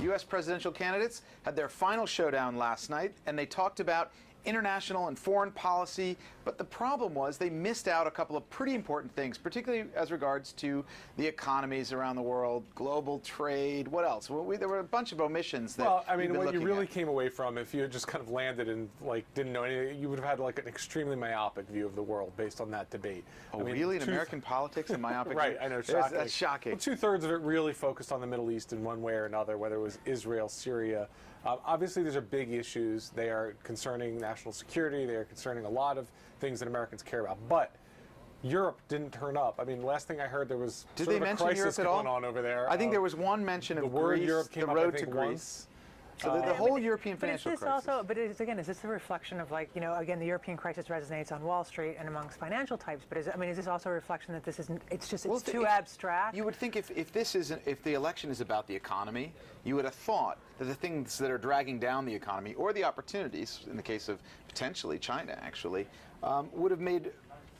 U.S. presidential candidates had their final showdown last night, and they talked about international and foreign policy, but the problem was they missed out a couple of pretty important things, particularly as regards to the economies around the world, global trade, what else? Well, there were a bunch of omissions that Well, I mean, what you really came away from, if you had just kind of landed and didn't know anything, you would have had an extremely myopic view of the world based on that debate. Oh, really? In American politics, a myopic Right, view? I know, shocking. That's shocking. Well, two-thirds of it really focused on the Middle East in one way or another, whether it was Israel, Syria. Obviously, these are big issues. They are concerning national security. They are concerning a lot of things that Americans care about. But Europe didn't turn up. I mean, last thing I heard, there was Did sort they of a mention crisis Europe at all? going on over there. I think there was one mention of the word Greece, Europe came the up, road I think, to Greece. once. So the whole European financial crisis. But is this a reflection of again, the European crisis resonates on Wall Street and amongst financial types, but is this also a reflection that this isn't, it's too abstract? You would think if the election is about the economy, you would have thought that the things that are dragging down the economy, or the opportunities, in the case of potentially China actually, would have made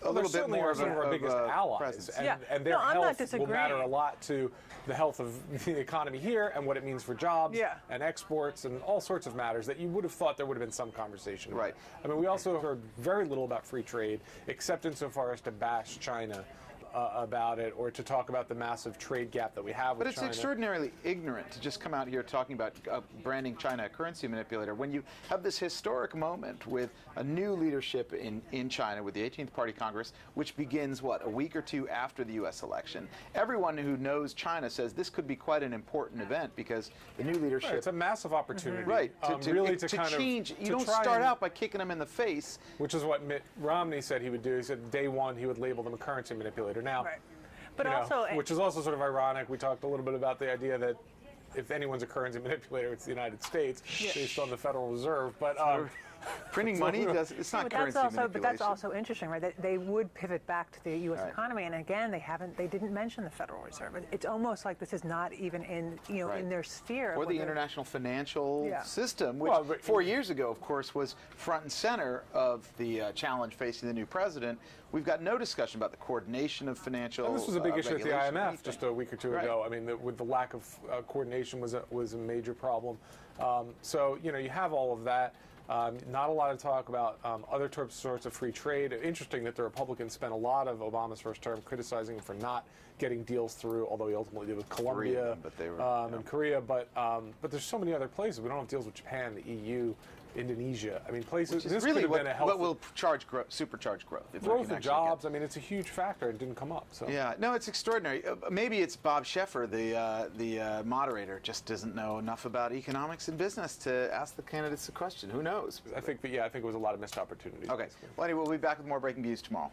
a little bit more of some of our biggest allies, presence. and their health will matter a lot to the health of the economy here and what it means for jobs and exports and all sorts of matters that you would have thought there would have been some conversation about. Right. I mean, we also heard very little about free trade, except insofar as to bash China about it, or to talk about the massive trade gap that we have with China. But it's extraordinarily ignorant to just come out here talking about branding China a currency manipulator when you have this historic moment with a new leadership in China with the 18th Party Congress, which begins, a week or two after the U.S. election. Everyone who knows China says this could be quite an important event because the new leadership... Right, it's a massive opportunity. Right. To change. You don't start out by kicking them in the face. Which is what Mitt Romney said he would do. He said day one he would label them a currency manipulator. Now, right. But also, which is also sort of ironic. We talked a little bit about the idea that if anyone's a currency manipulator, it's the United States, based on the Federal Reserve. But printing money, it's not currency manipulation. But that's also interesting, right? That they would pivot back to the U.S. economy, and again, they didn't mention the Federal Reserve. It's almost like this is not even in in their sphere. Or the international financial system, which 4 years ago, of course, was front and center of the challenge facing the new president. We've got no discussion about the coordination of financial. And this was a big issue at the IMF just a week or two ago. I mean, with the lack of coordination was a major problem. So you have all of that. Not a lot of talk about other sorts of free trade. Interesting that the Republicans spent a lot of Obama's first term criticizing him for not getting deals through, although he ultimately did with Colombia and Korea. But there's so many other places. We don't have deals with Japan, the EU, Indonesia. I mean, places. This really could have been a helpful. What will supercharge growth? Growth of jobs. I mean, it's a huge factor. It didn't come up. So. Yeah, no, it's extraordinary. Maybe it's Bob Scheffer, the moderator, just doesn't know enough about economics and business to ask the candidates a question. Who knows? I think it was a lot of missed opportunities. Okay. Well, anyway, we'll be back with more Breaking Views tomorrow.